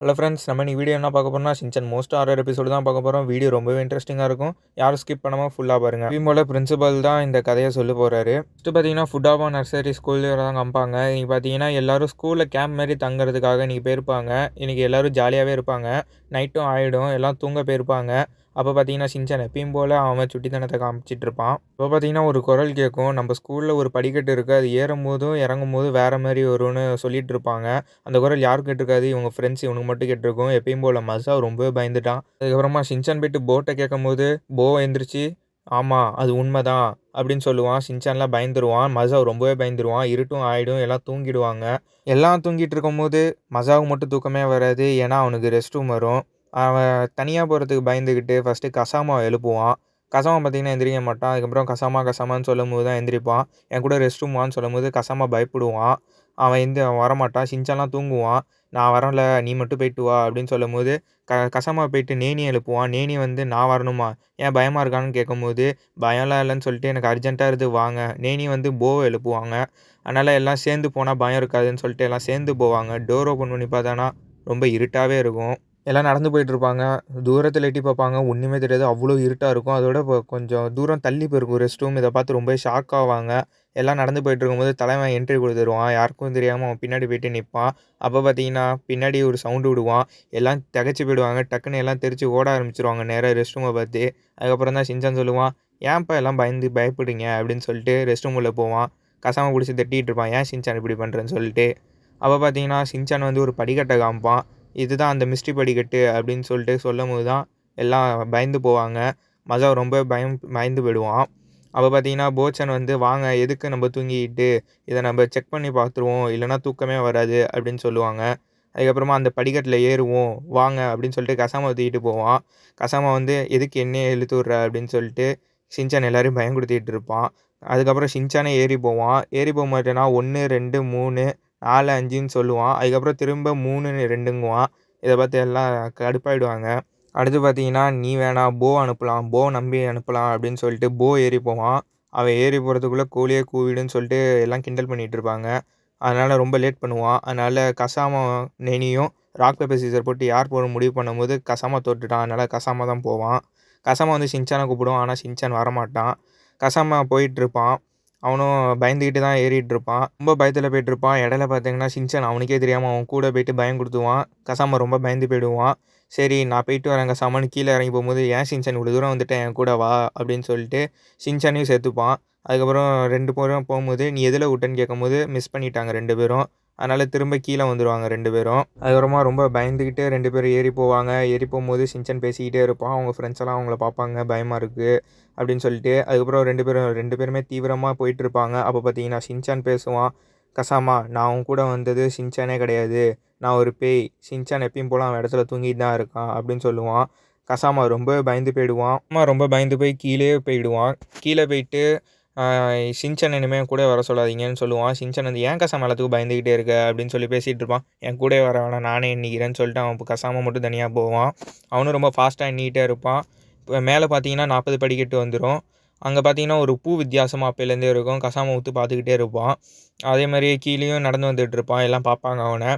Hello friends, நம்ம இன்னைக்கு video என்ன பார்க்க போறோம்னா, ஷின்சான் மோஸ்ட் ஹாரர் எபிசோடு தான் பார்க்க போறோம். வீடியோ ரொம்பவே இன்ட்ரெஸ்டிங்கா இருக்கும். யாரும் ஸ்கிப் பண்ணாம ஃபுல்லா பாருங்க. எப்பயும் போல பிரின்சிபல் தான் இந்த கதைய சொல்லப் போறாரு. ஃபர்ஸ்ட் பார்த்தீங்கன்னா, ஃபுட்டாபா நர்சரி ஸ்கூல்ல தான் காமிப்பாங்க. இன்னைக்கு பார்த்தீங்கன்னா, எல்லாரும் ஸ்கூல்ல கேம்ப் மாரி தங்குறதுக்காக இன்னைக்கு போயிருப்பாங்க. இன்னைக்கு எல்லாரும் ஜாலியாவே இருப்பாங்க. நைட்டும் ஆயிடும். எல்லாம் தூங்க போயிருப்பாங்க. அப்போ பார்த்தீங்கன்னா, ஷின்சான் எப்பயும் போல அவன் சுட்டித்தனத்த காமிச்சிட்டு இருப்பான். அப்போ பார்த்தீங்கன்னா, ஒரு குரல் கேட்கும். நம்ம ஸ்கூல்ல ஒரு படிக்கட்டு இருக்கு. அது ஏறும்போதும், இறங்கும்போதும் வேற மாரி வரும்னு சொல்லிட்டு இருப்பாங்க. அந்த குரல் யாருக்கு கேட்டிருக்காது, இவங்க ஃப்ரெண்ட்ஸ் இவனுக்கு மட்டும் கேட்டிருக்கும். எப்பயும் போல மசாவ் ரொம்பவே பயந்துட்டான். அதுக்கப்புறமா ஷின்சான் போயிட்டு போட்ட கேட்கும்போது, போ எந்திரிச்சு, "ஆமா, அது உண்மதான்" அப்படின்னு சொல்லுவான். ஷின்சான்லாம் பயந்துருவான். மசாவ் ரொம்பவே பயந்துருவான். இருட்டும் ஆயிடும். எல்லாம் தூங்கிடுவாங்க. எல்லாம் தூங்கிட்டு இருக்கும்போது, மசாவுக்கு மட்டும் தூக்கமே வராது. ஏன்னா, அவனுக்கு ரெஸ்ட் ரூம் வரும். அவன் தனியா போறதுக்கு பயந்துகிட்டு ஃபர்ஸ்ட்டு கசாமாவ எழுப்புவான். கசாமா பார்த்தீங்கன்னா எந்திரிக்க மாட்டான். அதுக்கப்புறம் கசாமா கசாமான்னு சொல்லும்போது தான் எந்திரிப்பான். என் கூட ரெஸ்ட் ரூம் வான்னு சொல்லும்போது கசாமா பயப்படுவான். அவன் வரமாட்டான். ஷின்சான்லாம் தூங்குவான். "நான் வரல, நீ மட்டும் போயிட்டு வா" அப்படின்னு சொல்லும்போது, கசாமா போயிட்டு நேனிய எழுப்புவான். நேனி வந்து, "நான் வரணுமா? ஏன் பயமா இருக்கான்னு?" கேட்கும்போது, "பயம்லாம் இல்லன்னு சொல்லிட்டு எனக்கு அர்ஜென்ட்டா இருக்குது வாங்க." நேனி வந்து போவ எழுப்புவாங்க. அதனால எல்லாம் சேர்ந்து போனா பயம் இருக்காதுன்னு சொல்லிட்டு எல்லாம் சேர்ந்து போவாங்க. டோர் ஓப்பன் பண்ணி பார்த்தானா, ரொம்ப இருட்டாவே இருக்கும். எல்லாம் நடந்து போயிட்டுருப்பாங்க. தூரத்தில எட்டி பார்ப்பாங்க. ஒண்ணுமே தெரியாது. அவ்வளோ இருட்டா இருக்கும். அதோட கொஞ்சம் தூரம் தள்ளி போயிருக்கும் ரெஸ்ட் ரூம். இத பார்த்து ரொம்பவே ஷாக் ஆவாங்க. எல்லாம் நடந்து போயிட்டுருக்கும்போது தலைவன் என்ட்ரி குடுத்துருவான். யாருக்கும் தெரியாம அவன் பின்னாடி போயிட்டு நிப்பான். அப்ப பார்த்தீங்கன்னா, பின்னாடி ஒரு சவுண்ட் விடுவான். எல்லாம் தெகச்சு போயிடுவாங்க. டக்குன்னு எல்லாம் தெறிச்சு ஓட ஆரம்பிச்சுருவாங்க நேரா ரெஸ்ட் ரூம பார்த்து. அதுக்கப்புறம் தான் ஷின்சான் சொல்லுவான், "ஏன்பா எல்லாம் பயப்படுறீங்க?" அப்படின்னு சொல்லிட்டு ரெஸ்ட் ரூம் உள்ள போவான். கசாம புடிச்சு திட்டிட்டு இருப்பான். "ஏன் ஷின்சான் இப்படி பண்றேன்னு?" சொல்லிட்டு. அப்ப பார்த்தீங்கன்னா, ஷின்சான் வந்து ஒரு படிக்கட்ட காமிப்பான். இதுதான் அந்த மிஸ்ட்ரி படிக்கட்டு அப்படின்னு சொல்லிட்டு சொல்லும்போது தான் எல்லாம் பயந்து போவாங்க. மஸாவ் ரொம்ப பயந்து போயிடுவான். அப்ப பார்த்தீங்கன்னா, போச்சன் வந்து "வாங்க எதுக்கு நம்ம தூங்கிக்கிட்டு, இத நம்ம செக் பண்ணி பார்த்துருவோம். இல்லன்னா தூக்கமே வராது" அப்படின்னு சொல்லுவாங்க. அதுக்கப்புறமா அந்த படிக்கட்டில ஏறுவோம் வாங்க அப்படின்னு சொல்லிட்டு கசாமாவ தூக்கிட்டு போவான். கசாமா வந்து "எதுக்கு என்னைய இழுத்து விடுற?" அப்படின்னு சொல்லிட்டு ஷின்சான் எல்லாரையும் பயங்குடுத்திட்டு இருப்பான். அதுக்கப்புறம் ஷின்சானே ஏறி போவான். ஏறி போமாட்டேன்னா 1, 2, 3, 4, 5ன்னு சொல்லுவான். அதுக்கப்புறம் திரும்ப 3, 2ங்குவான். இத பார்த்து எல்லாம் கடுப்பாயிடுவாங்க. அடுத்து பார்த்தீங்கன்னா, "நீ வேணாம் போ அனுப்பலாம். போ நம்பி அனுப்பலாம்" அப்படின்னு சொல்லிட்டு போ ஏறி போவான். அவன் ஏறி போறதுக்குள்ள கோழியே கூவிடுன்னு சொல்லிட்டு எல்லாம் கிண்டல் பண்ணிட்டு இருப்பாங்க. அதனால ரொம்ப லேட் பண்ணுவான். அதனால கசாமா நேனியும் ராக் பேப்பர் சீசர் போட்டு யார் போன்னு முடிவு பண்ணும்போது கசாமா தோத்துட்டான். அதனால கசாமா தான் போவான். கசாமா வந்து ஷின்சான கூப்பிடுவான். ஆனா ஷின்சான் வரமாட்டான். கசாமா போயிட்டுருப்பான். அவனும் பயந்துகிட்டு தான் ஏறிட்டுருப்பான். ரொம்ப பயத்துல போயிட்டுருப்பான். இடையில பார்த்தீங்கன்னா, ஷின்சான் அவனுக்கே தெரியாம அவன் கூட போயிட்டு பயங்குடுத்துவான். கசாமா ரொம்ப பயந்து போயிடுவான். "சரி நான் போயிட்டு வரேன் கசாமான்னு" கீழ இறங்கி போகும்போது, "ஏன் ஷின்சான் இவ்வளோ தூரம் வந்துட்ட என் கூட வா" அப்படின்னு சொல்லிட்டு ஷின்சானையும் சேர்த்துப்பான். அதுக்கப்புறம் 2 பேரும் போகும்போது, "நீ எதுல விட்டன்னு?" கேட்கும்போது மிஸ் பண்ணிட்டாங்க 2 பேரும். அதனால திரும்ப கீழ வந்துருவாங்க 2 பேரும். அதுக்கப்புறமா ரொம்ப பயந்துகிட்டு 2 பேரும் ஏறி போவாங்க. ஏறி போம்போது ஷின்சான் பேசிக்கிட்டே இருப்பான். அவங்க ஃப்ரெண்ட்ஸ் எல்லாம் அவங்கள பார்ப்பாங்க. பயமா இருக்கு அப்படின்னு சொல்லிட்டு. அதுக்கப்புறம் 2 பேருமே தீவிரமா போயிட்டுருப்பாங்க. அப்போ பார்த்தீங்கன்னா, ஷின்சான் பேசுவான். "கசாமா, நான் உன் கூட வந்தது ஷின்சானே கிடையாது. நான் ஒரு பேய். ஷின்சான் எப்பயும் போல அவன் இடத்துல தூங்கிட்டு தான் இருக்கான்" அப்படின்னு சொல்லுவான். கசாமா ரொம்பவே பயந்து போயிடுவான். ரொம்ப பயந்து போய் கீழயே போயிடுவான். கீழ போயிட்டு ஆ "ஷின்சான் இனிமே என் கூட வர சொல்லாதீங்கன்னு" சொல்லுவான். ஷின்சான் வந்து, "ஏன் கசாமா எல்லாத்துக்கும் பயந்துகிட்டே இருக்க?" அப்படின்னு சொல்லி பேசிட்டு இருப்பான். "என் கூடயே வர வேணாம். நானே எண்ணிக்கிறேன்னு" சொல்லிட்டு அவன் கசாமா மட்டும் தனியா போவான். அவனும் ரொம்ப ஃபாஸ்ட்டா எண்ணிக்கிட்டே இருப்பான். இப்ப மேல பார்த்தீங்கன்னா 40 படிக்கட்டு வந்துரும். அங்க பார்த்தீங்கன்னா, ஒரு பூ வித்தியாசமா அப்பைலேருந்தே இருக்கும். கசாமா உத்து பார்த்துக்கிட்டே இருப்பான். அதே மாரி கீழயும் நடந்து வந்துட்டு இருப்பான். எல்லாம் பார்ப்பாங்க அவன.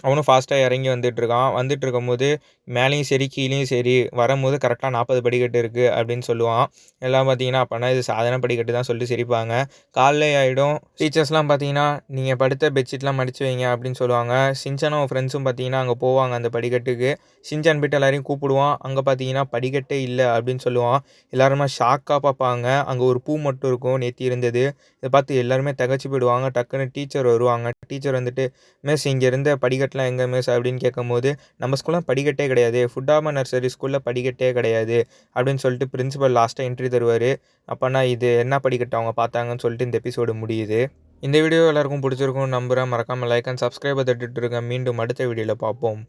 அவனும் ஃபாஸ்ட்டா இறங்கி வந்துட்டுருக்கான். வந்துட்டுருக்கும்போது மேலேயும் சரி, கீழயும் சரி வரும்போது கரெக்ட்டா 40 படிக்கட்டு இருக்கு அப்படின்னு சொல்லுவான். எல்லாம் பார்த்தீங்கன்னா, அப்பன்னா இது சாதாரண படிக்கட்டு தான் சொல்லிட்டு சிரிப்பாங்க. காலைலே ஆயிடும். டீச்சர்ஸ்லாம் பார்த்தீங்கன்னா, "நீங்க படுத்த பெட்ஷீட்லாம் மடிச்சு வைங்க" அப்படின்னு சொல்லுவாங்க. ஷின்சானும் அவன் ஃப்ரெண்ட்ஸும் பார்த்தீங்கன்னா, அங்க போவாங்க அந்த படிக்கட்டுக்கு. ஷின்சான் போயிட்டு எல்லாரையும் கூப்பிடுவான். அங்க பார்த்தீங்கன்னா, படிக்கட்டே இல்ல அப்படின்னு சொல்லுவான். எல்லாருமே ஷாக்கா பார்ப்பாங்க. அங்க ஒரு பூ மட்டும் இருக்கும் நேத்தி இருந்தது. இத பார்த்து எல்லாருமே திகைச்சு போயிடுவாங்க. டக்குன்னு டீச்சர் வருவாங்க. டீச்சர் வந்துட்டு, "மிஸ் இங்க இருந்த படிக்கட்டுலாம் எங்க மிஸ்?" அப்படின்னு கேட்கும்போது, "நம்ம ஸ்கூல்ல படிக்கட்டே கிடையாது. ஃபுட்டாமா நர்சரி ஸ்கூல்ல படிக்கட்டே கிடையாது" அப்படின்னு சொல்லிட்டு பிரின்சிபல் லாஸ்ட்டா என்ட்ரி தருவாரு. அப்பன்னா இது என்ன படிக்கட்டு அவங்க பார்த்தாங்கன்னு சொல்லிட்டு இந்த எபிசோடு முடியுது. இந்த வீடியோ எல்லாருக்கும் பிடிச்சிருக்கும்னு நம்புறேன். மறக்காம லைக் அண்ட் சப்ஸ்கிரைப தட்டிட்டுருங்க. மீண்டும் அடுத்த வீடியோல பார்ப்போம்.